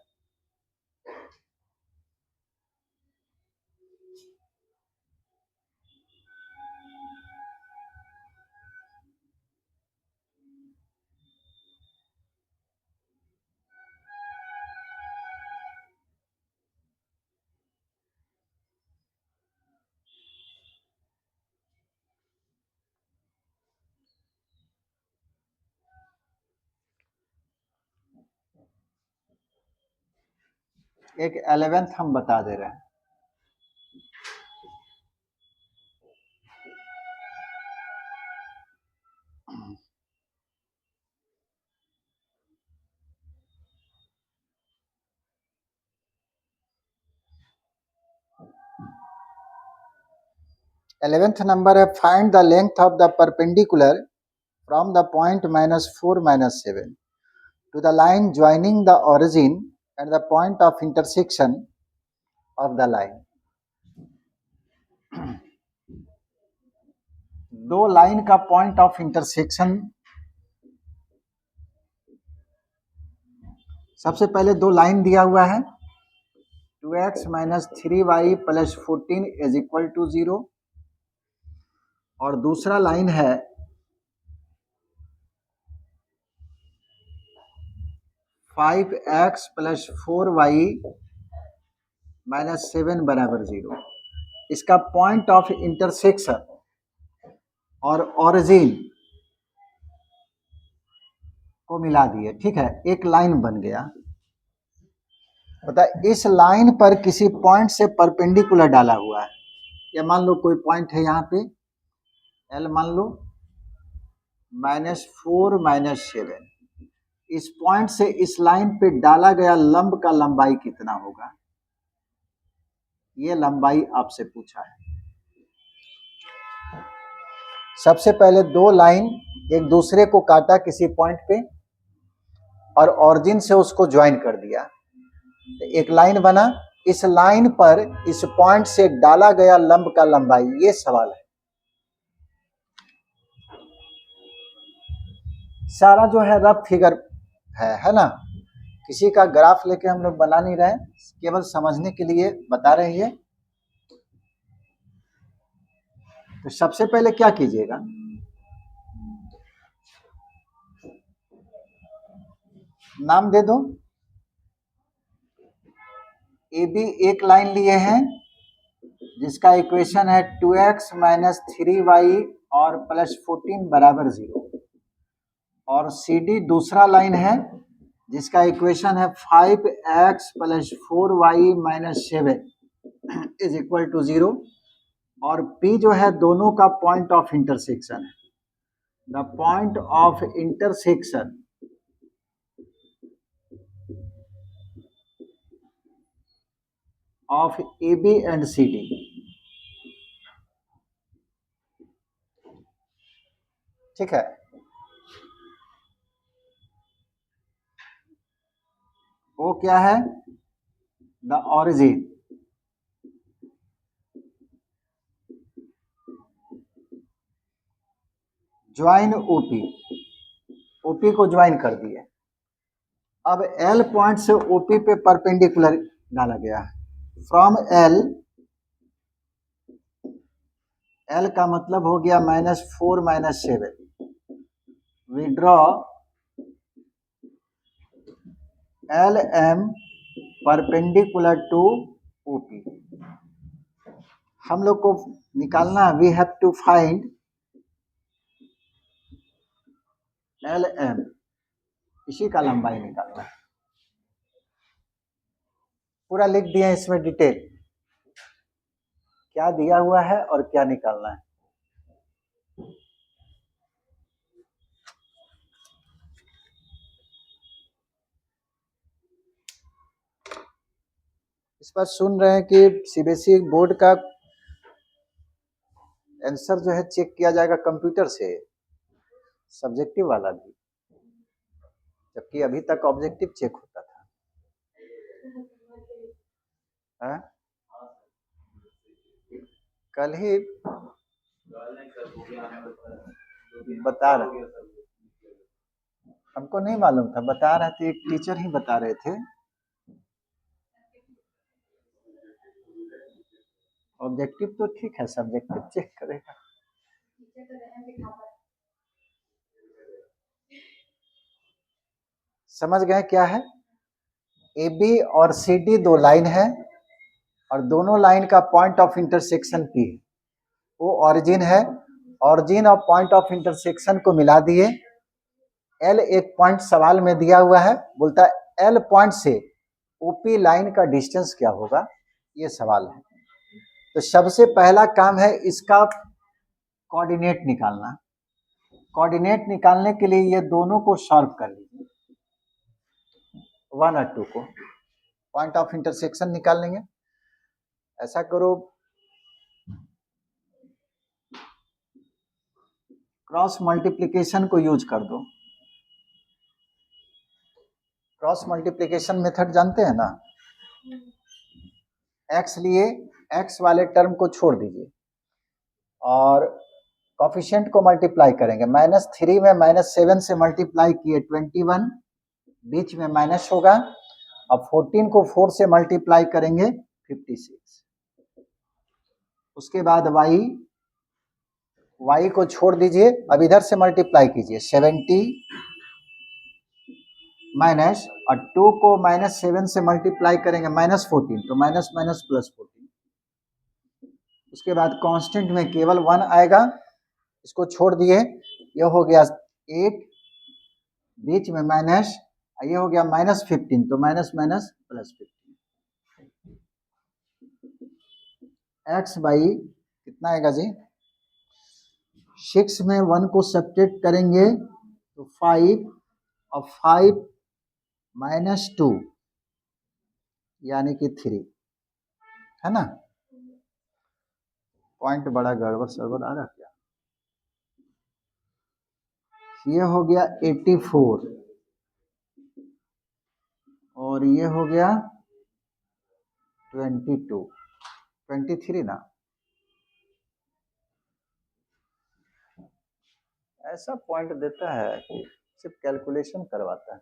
एक 11th हम बता दे रहे हैं। एलेवेंथ नंबर है, find the length of the perpendicular from the point -4 -7 to the line joining the origin and the point of intersection of the line। दो लाइन का पॉइंट ऑफ इंटरसेक्शन, सबसे पहले दो लाइन दिया हुआ है 2x - 3y + 14 = 0, और दूसरा लाइन है 5x + 4y - 7 = 0। इसका पॉइंट ऑफ इंटरसेक्शन और ओरिजिन को मिला दिए, ठीक है, एक लाइन बन गया। बता, इस लाइन पर किसी पॉइंट से परपेंडिकुलर डाला हुआ है। या मान लो कोई पॉइंट है यहाँ पे L, मान लो -4 - 7, इस पॉइंट से इस लाइन पे डाला गया लंब का लंबाई कितना होगा, ये लंबाई आपसे पूछा है। सबसे पहले दो लाइन एक दूसरे को काटा किसी पॉइंट पे और ओरिजिन से उसको ज्वाइन कर दिया, तो एक लाइन बना। इस लाइन पर इस पॉइंट से डाला गया लंब का लंबाई, ये सवाल है। सारा जो है रफ फिगर है ना, किसी का ग्राफ लेके हम लोग बना नहीं रहे, केवल समझने के लिए बता रहे हैं। तो सबसे पहले क्या कीजिएगा, नाम दे दो। ए बी एक लाइन लिए हैं जिसका इक्वेशन है 2x - 3y और +14 = 0, और सी डी दूसरा लाइन है जिसका इक्वेशन है 5x + 4y - 7 = 0, और P जो है दोनों का पॉइंट ऑफ इंटरसेक्शन है। The point of intersection of AB and CD, ठीक है। वो क्या है, the origin. Join OP, OP को ज्वाइन कर दिए। अब L पॉइंट से OP पे परपेंडिकुलर डाला गया है। फ्रॉम L, L का मतलब हो गया -4 - 7। We draw LM perpendicular to OP। हम लोग को निकालना, we have to find L M, इसी का लंबाई निकालना है। पूरा लिख दिया इसमें डिटेल, क्या दिया हुआ है और क्या निकालना है। इस पर सुन रहे हैं कि सीबीएसई बोर्ड का आंसर जो है चेक किया जाएगा कंप्यूटर से, सब्जेक्टिव वाला भी, जबकि अभी तक ऑब्जेक्टिव चेक होता था। है? कल ही बता रहे, हमको नहीं मालूम था, बता रहे थे, एक टीचर ही बता रहे थे। ऑब्जेक्टिव तो ठीक है, सब्जेक्टिव चेक करेगा। समझ गए क्या है? ए बी और सी डी दो लाइन है और दोनों लाइन का पॉइंट ऑफ इंटरसेक्शन पी है, वो ऑरिजिन है। ऑरिजिन और पॉइंट ऑफ इंटरसेक्शन को मिला दिए। एल एक पॉइंट सवाल में दिया हुआ है, बोलता है एल पॉइंट से ओपी लाइन का डिस्टेंस क्या होगा, ये सवाल है। तो सबसे पहला काम है इसका कोऑर्डिनेट निकालना। कोऑर्डिनेट निकालने के लिए ये दोनों को सॉल्व कर लीजिए, 1 और 2 को, पॉइंट ऑफ इंटरसेक्शन निकाल लेंगे। ऐसा करो, क्रॉस मल्टीप्लिकेशन को यूज कर दो। क्रॉस मल्टीप्लिकेशन मेथड जानते हैं ना? एक्स लिए, एक्स वाले टर्म को छोड़ दीजिए और कोफिशिएंट को मल्टीप्लाई करेंगे। -3 में -7 से मल्टीप्लाई किए 21, बीच में माइनस होगा। अब 14 को 4 से मल्टीप्लाई करेंगे 56। उसके बाद y को छोड़ दीजिए, अब इधर से मल्टीप्लाई कीजिए 70 माइनस, और 2 को -7 से मल्टीप्लाई करेंगे -14, तो माइनस माइनस प्लस 14। उसके बाद कांस्टेंट में केवल 1 आएगा, इसको छोड़ दिए, यह हो गया 8, बीच में माइनस, ये हो गया -15, तो minus minus plus 15। X by कितना आएगा जी? 6 में 1 को सब्ट्रैक्ट करेंगे तो 5, और 5 -2 यानी कि 3, है ना? पॉइंट बड़ा गड़बड़ सरबड़ आ रहा क्या? ये हो गया 84 और ये हो गया 22, 23 ना? ऐसा पॉइंट देता है कि सिर्फ कैलकुलेशन करवाता है।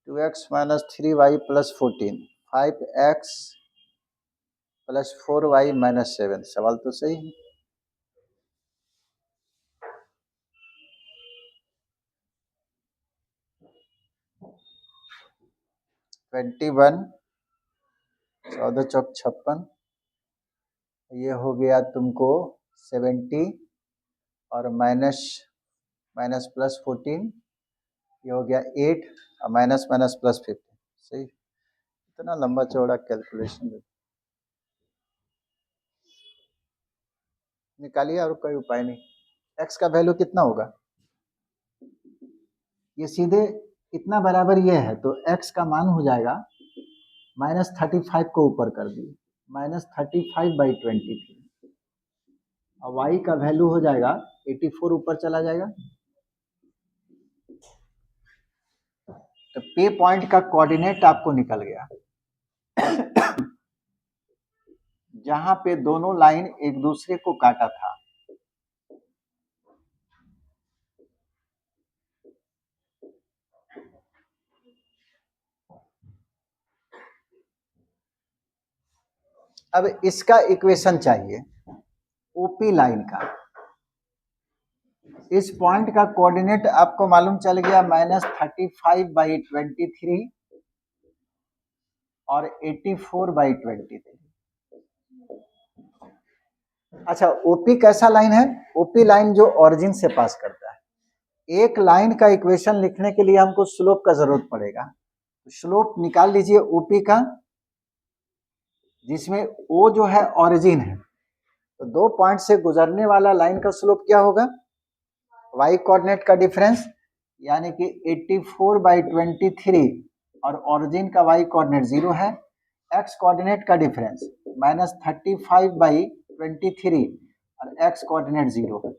Two X minus 3y plus 14, 5x plus 4y minus 7। सवाल तो सही है। ट्वेंटी 14 चौक 56, ये हो गया तुमको 70 और माइनस माइनस प्लस 14, ये हो गया 8 और माइनस माइनस प्लस 15। सही, इतना लंबा चौड़ा कैलकुलेशन निकालिए और कोई उपाय नहीं। x का वैल्यू कितना होगा? ये सीधे इतना बराबर ये है, तो x का मान हो जाएगा -35 को ऊपर कर दिए, -35/23, और y का वैल्यू हो जाएगा 84, ऊपर चला जाएगा। तो पे पॉइंट का कोऑर्डिनेट आपको निकल गया, जहां पे दोनों लाइन एक दूसरे को काटा था। अब इसका इक्वेशन चाहिए ओपी लाइन का। इस पॉइंट का कोऑर्डिनेट आपको मालूम चल गया, -35/23 और 84/23। अच्छा, ओपी कैसा लाइन है? ओपी लाइन जो ओरिजिन से पास करता है। एक लाइन का इक्वेशन लिखने के लिए हमको स्लोप का जरूरत पड़ेगा। स्लोप निकाल लीजिए ओपी का, जिसमें ओ जो है ओरिजिन है, तो 2 पॉइंट से गुजरने वाला लाइन का स्लोप क्या होगा? वाई कोऑर्डिनेट का डिफरेंस, यानी कि 84/23 और ओरिजिन का वाई कोऑर्डिनेट 0 है। एक्स कोऑर्डिनेट का डिफरेंस -35/23 और एक्स कोऑर्डिनेट 0 है।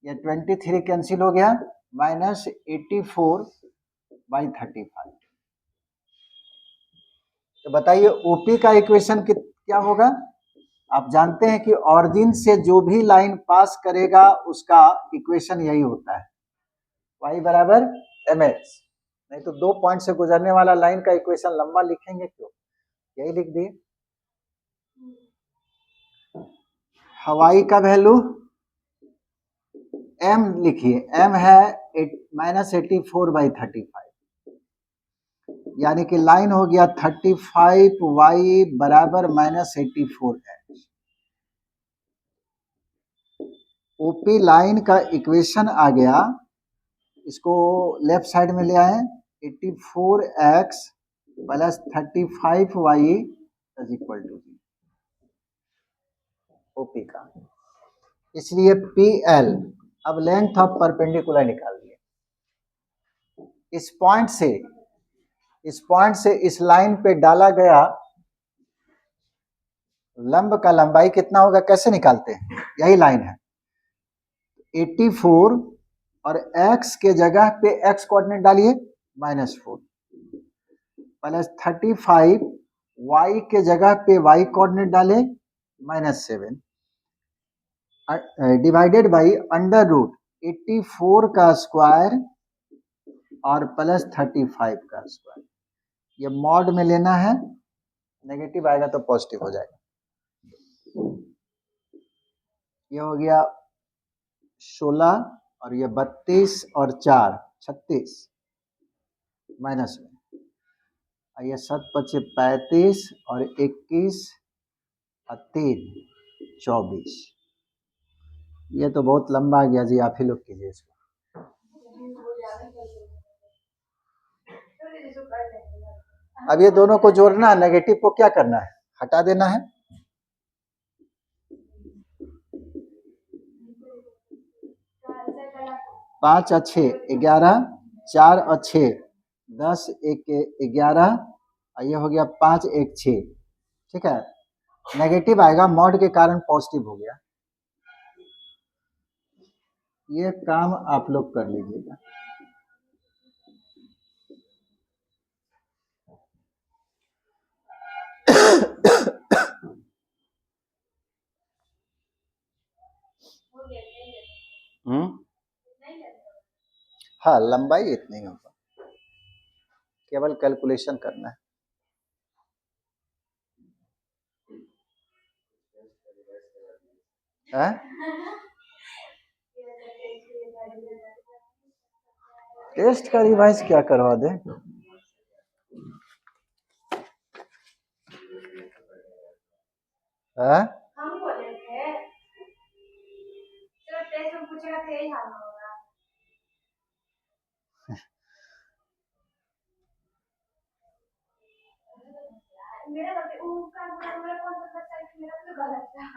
ये 23 कैंसिल हो गया, -84/35। तो बताइए ओपी का इक्वेशन क्या होगा? आप जानते हैं कि ऑरिजिन से जो भी लाइन पास करेगा उसका इक्वेशन यही होता है, y बराबर mx। नहीं तो 2 पॉइंट से गुजरने वाला लाइन का इक्वेशन लंबा लिखेंगे क्यों? यही लिख दिए। हवाई का वैल्यू m लिखिए, m है -84/35, यानी कि लाइन हो गया 35y बराबर -84x। ओपी लाइन का इक्वेशन आ गया, इसको लेफ्ट साइड में ले आए, 84x plus 35y is equal to OP का। इसलिए PL, अब लेंथ ऑफ परपेंडिकुलर निकाल दिए। इस पॉइंट से इस लाइन पे डाला गया लंब का लंबाई कितना होगा, कैसे निकालते हैं? यही लाइन है 84 और x के जगह पे x कोऑर्डिनेट डालिए -4 प्लस 35 y के जगह पे y कोऑर्डिनेट डाले -7 डिवाइडेड बाई अंडर रूट 84 का स्क्वायर और प्लस 35 का स्क्वायर। ये मॉड में लेना है, नेगेटिव आएगा तो पॉजिटिव हो जाएगा। ये हो गया 16 और ये 32 और 4 36 माइनस में, ये 7 पचे 35 और 21 और 3 24। ये तो बहुत लंबा आ गया जी, आप ही लोग कीजिए इसको। अब ये दोनों को जोड़ना है, नेगेटिव को क्या करना है? हटा देना है। पाँच और 6 11, 4 और 6 10, 1 11, ये हो गया 5 1 6। ठीक है, नेगेटिव आएगा, मॉड के कारण पॉजिटिव हो गया। ये काम आप लोग कर लीजिएगा। हाँ, लंबाई इतनी होगा, केवल कैलकुलेशन करना है। टेस्ट का रिवाइज क्या करवा दे? हम बोले थे चलो टेस्ट में पूछेगा तो यही हाल होगा। मेरा गलती, उनका मेरा कौन सा बच्चा है, मेरा तो गलत था।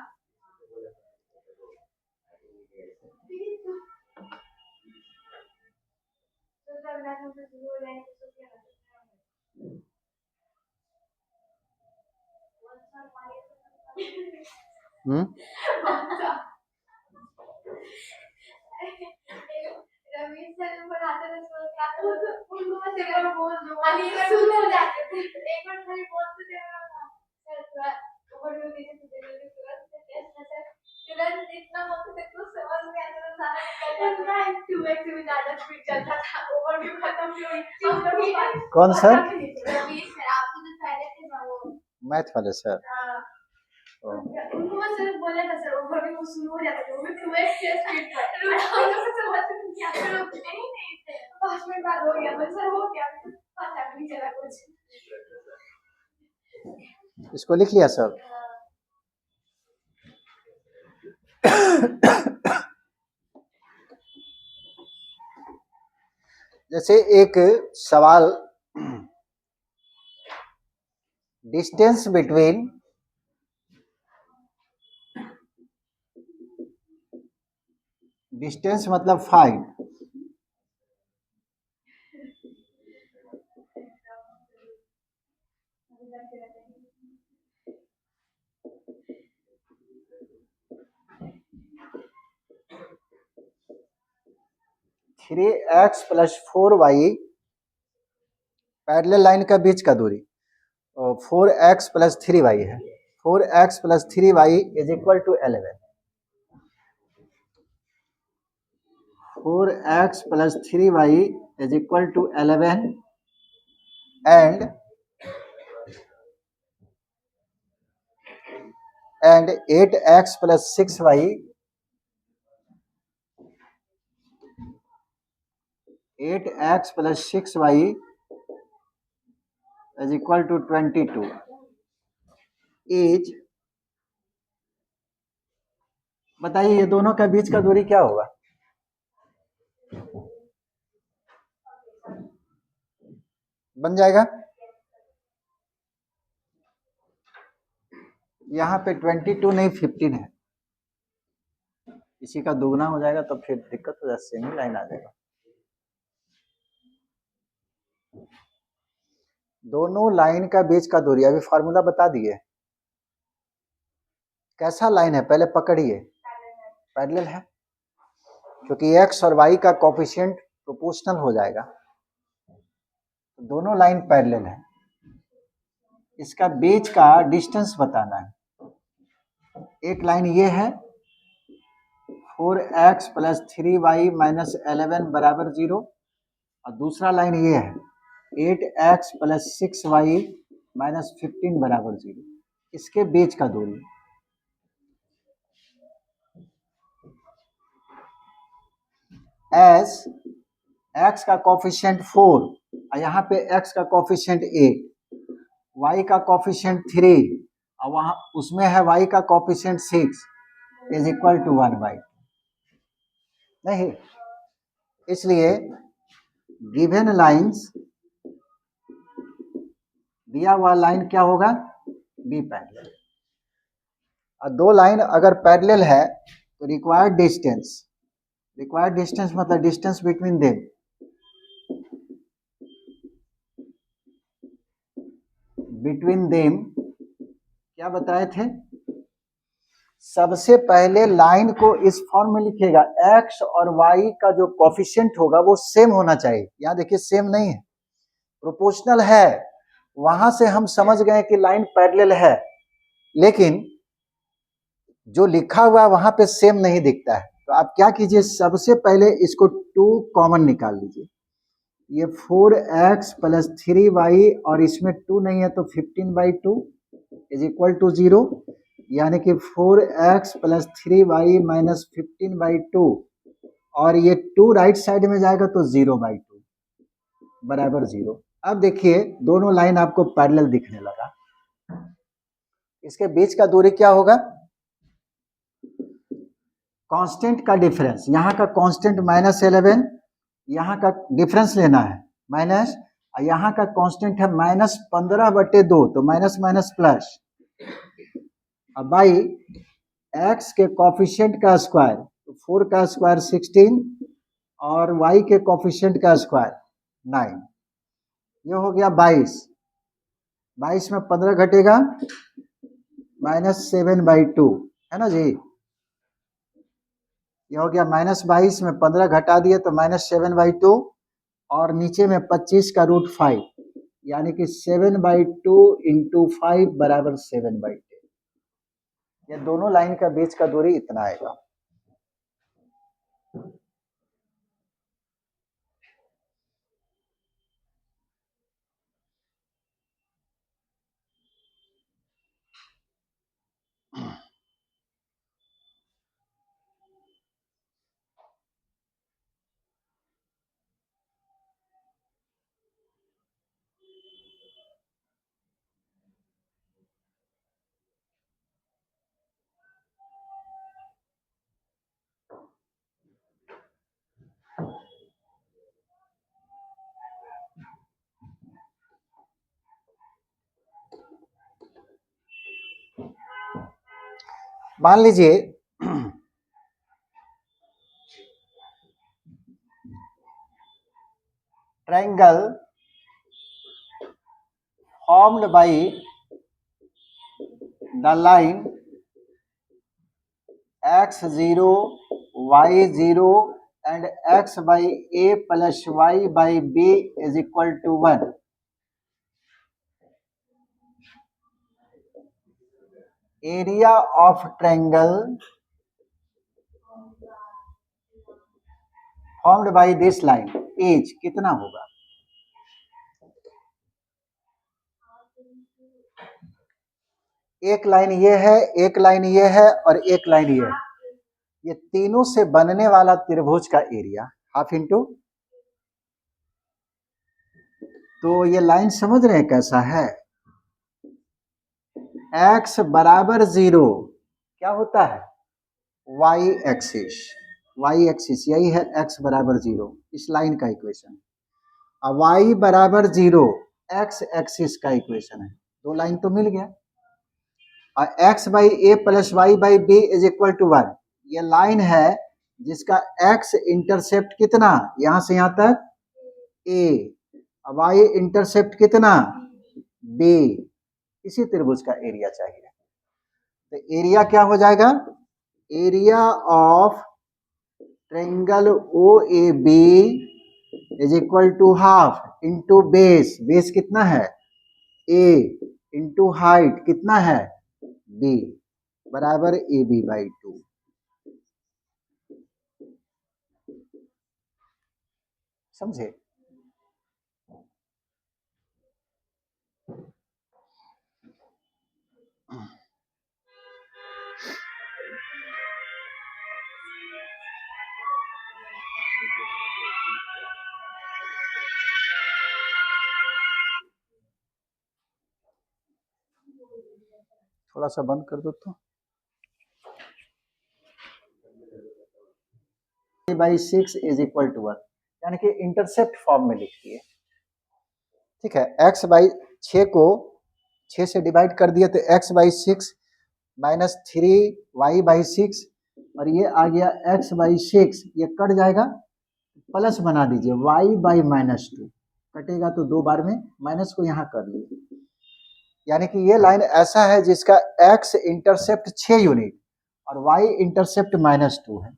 तो जब मैं तुमसे शुरू हो जाएंगे तो क्या करना? रमेश सर पढ़ाते थे तो क्या उनको बस एक बार बोल दो, अभी सुन हो जाते थे, एक बार खाली बोलते थे सर थोड़ा ऊपर में नीचे से तुरंत टेस्ट है सर, तुरंत इतना बोलते थे कुछ समझ में आता था, सारा निकल जाता था। 2x में ज्यादा स्पीड चलता था, ओवरव्यू खत्म भी हुई। कौन सर? रमेश सर, आपको जो पहले थे ना वो मैथ वाले सर। उनको बस सिर्फ बोला था सर, ओवरव्यू शुरू हो जाता था, वो भी 2x से स्पीड पर नहीं थे। 5 मिनट बाद हो गया, मैं सर हो गया, पता नहीं चला कुछ। इसको लिख लिया सर? जैसे एक सवाल, डिस्टेंस बिटवीन डिस्टेंस मतलब 5 3x + 4y पैरेलल लाइन का बीच का दूरी 4x + 3y है। 4x + 3y is equal to 11। 4x + 3y is equal to 11 and 8x + 6y 8x + 6y is equal to 22 is, बताइए ये दोनों का बीच का दूरी क्या होगा? बन जाएगा, यहाँ पे 22 नहीं 15 है, इसी का दुगना हो जाएगा तो फिर दिक्कत हो जाएगा, सेमी लाइन आ जाएगा। दोनों लाइन का बीच का दूरी, अभी फार्मूला बता दिए। कैसा लाइन है पहले पकड़िए, पैरेलल है, क्योंकि x और y का कोफिशिएंट प्रोपोर्शनल हो जाएगा, तो दोनों लाइन पैरेलल है। इसका बीच का डिस्टेंस बताना है। एक लाइन ये है 4x + 3y - 11 = 0, और दूसरा लाइन ये है 8x + 6y - 15 = 0। इसके बीच का दूरी एस x का कोफिशिएंट 4 और यहाँ पे x का कोफिशिएंट 8, y का कोफिशिएंट 3 और वहाँ उसमें है y का कोफिशिएंट 6 इज इक्वल टू 1/2। नहीं, इसलिए गिवन लाइंस, दिया हुआ लाइन क्या होगा? Be parallel. और दो लाइन अगर पैरेलल है तो रिक्वायर्ड डिस्टेंस मतलब डिस्टेंस बिटवीन देम, क्या बताए थे? सबसे पहले लाइन को इस फॉर्म में लिखिएगा, x और y का जो कोफिशिएंट होगा वो सेम होना चाहिए। यहाँ देखिए सेम नहीं है, प्रोपोर्शनल है, वहां से हम समझ गए कि लाइन पैरेलल है, लेकिन जो लिखा हुआ है वहां पे सेम नहीं दिखता है। तो आप क्या कीजिए, सबसे पहले इसको 2 कॉमन निकाल लीजिए। ये 4x + 3y और इसमें 2 नहीं है तो 15/2 इज इक्वल टू 0, यानी कि 4x + 3y - 15/2, और ये 2 राइट साइड में जाएगा तो 0/2 बराबर 0। अब देखिए दोनों लाइन आपको पैरेलल दिखने लगा। इसके बीच का दूरी क्या होगा? कांस्टेंट का डिफरेंस, यहाँ का कांस्टेंट -11, यहाँ का डिफरेंस लेना है माइनस, और यहाँ का कांस्टेंट है -15/2, तो माइनस माइनस प्लस। अब बाई x के कोफिशिएंट का स्क्वायर, तो 4 का स्क्वायर 16 और y के कोफिशिएंट का स्क्वायर 9, ये हो गया 22। 22 में 15 घटेगा -7/2, है ना जी। ये हो गया -22 में 15 घटा दिए तो -7/2, और नीचे में 25 का √5, यानी कि 7/2 × 5 = 7/10। ये दोनों लाइन का बीच का दूरी इतना आएगा। मान लीजिए triangle formed by the line x0, y0 and x by a plus y by b is equal to 1. Area of triangle formed by this line is कितना होगा? एक लाइन ये है, एक लाइन ये है और एक लाइन ये है, ये तीनों से बनने वाला त्रिभुज का एरिया हाफ इंटू, तो ये लाइन समझ रहे हैं कैसा है? x बराबर 0 क्या होता है? y एक्सिस, y एक्सिस यही है x बराबर 0, इस लाइन का इक्वेशन। अब y बराबर 0 x एक्सिस का इक्वेशन है, दो लाइन तो मिल गया। और x by A plus Y by B is equal to 1, ये लाइन है जिसका x इंटरसेप्ट कितना, यहां से यहां तक a, y इंटरसेप्ट कितना b, इसी त्रिभुज का एरिया चाहिए। तो एरिया क्या हो जाएगा? Area of triangle O A B is equal to half into base, base कितना है a, इंटू हाइट कितना है b, बराबर ए बी बाई 2। समझे? थोड़ा सा बंद कर दो तो। बाई 6 इज इक्वल टू 1, यानी कि इंटरसेप्ट फॉर्म में लिखती है। ठीक है, x बाई 6 को 6 से डिवाइड कर दिया तो x by 6 minus 3y by 6, और ये आ गया x बाई 6, ये कट जाएगा, प्लस बना दीजिए y बाई माइनस 2, कटेगा तो दो बार में, माइनस को यहाँ कर लिए, यानी कि ये लाइन ऐसा है जिसका x इंटरसेप्ट 6 यूनिट और y इंटरसेप्ट माइनस 2 है।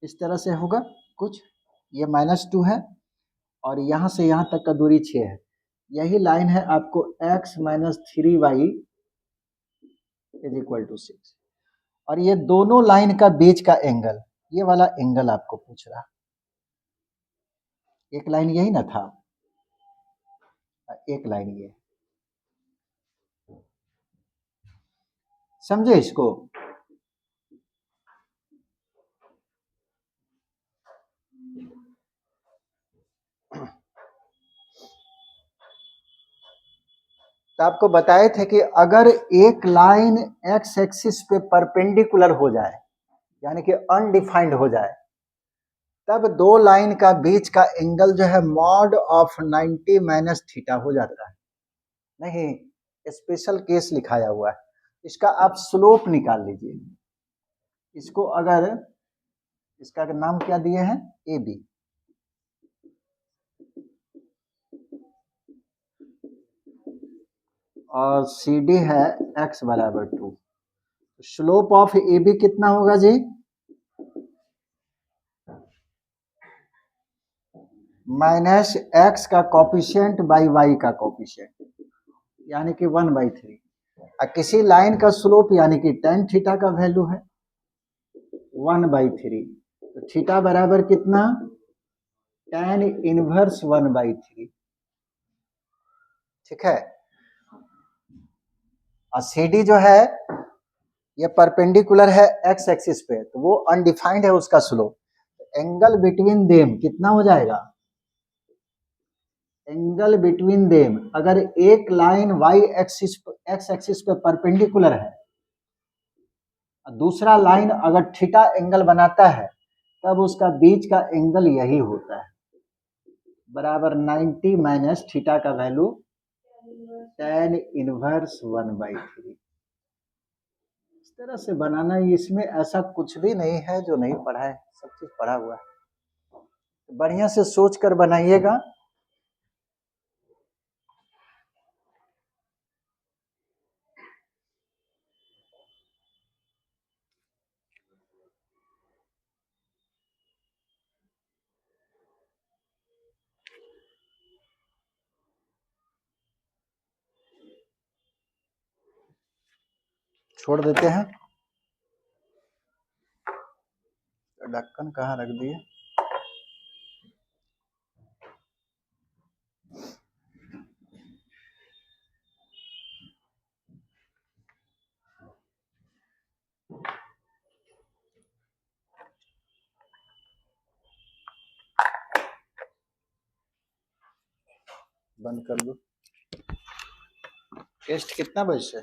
इस तरह से होगा कुछ, ये -2 है और यहाँ से यहाँ तक का दूरी 6 है, यही लाइन है आपको x minus 3y is equal to 6, और ये दोनों लाइन का बीच का एंगल, ये वाला एंगल आपको पूछ रहा, एक लाइन यही ना था, एक लाइन ये, समझे इसको? तो आपको बताए थे कि अगर एक लाइन x एक्सिस पे परपेंडिकुलर हो जाए, यानी कि अनडिफाइंड हो जाए, तब दो लाइन का बीच का एंगल जो है मॉड ऑफ 90 माइनस थीटा हो जाता है। नहीं, स्पेशल केस लिखाया हुआ है, इसका आप स्लोप निकाल लीजिए। इसको अगर, इसका नाम क्या दिए हैं, ए बी, और सी डी है x बराबर 2, स्लोप ऑफ ए बी कितना होगा जी? माइनस x का कॉफिशिएंट बाई y का कॉफिशिएंट, यानी कि 1/3। और किसी लाइन का स्लोप यानी कि tan थीटा का वैल्यू है 1/3, तो थीटा बराबर कितना, tan इनवर्स 1/3। ठीक है, और सी डी जो है ये परपेंडिकुलर है x एक्सिस पे, तो वो अनडिफाइंड है उसका स्लोप, एंगल बिटवीन देम कितना हो जाएगा, एंगल बिटवीन देम, अगर एक line y axis x axis पे परपेंडिकुलर है, दूसरा लाइन अगर थीटा एंगल बनाता है, तब उसका बीच का एंगल यही होता है, बराबर 90 माइनस थीटा का वैल्यू tan इनवर्स 1/3। इस तरह से बनाना, इसमें ऐसा कुछ भी नहीं है जो नहीं पढ़ा है, सब चीज पढ़ा हुआ है। तो बढ़िया से सोच कर बनाइएगा। छोड़ देते हैं। ढक्कन कहाँ रख दिए? बंद कर दो। टेस्ट कितना बजे से?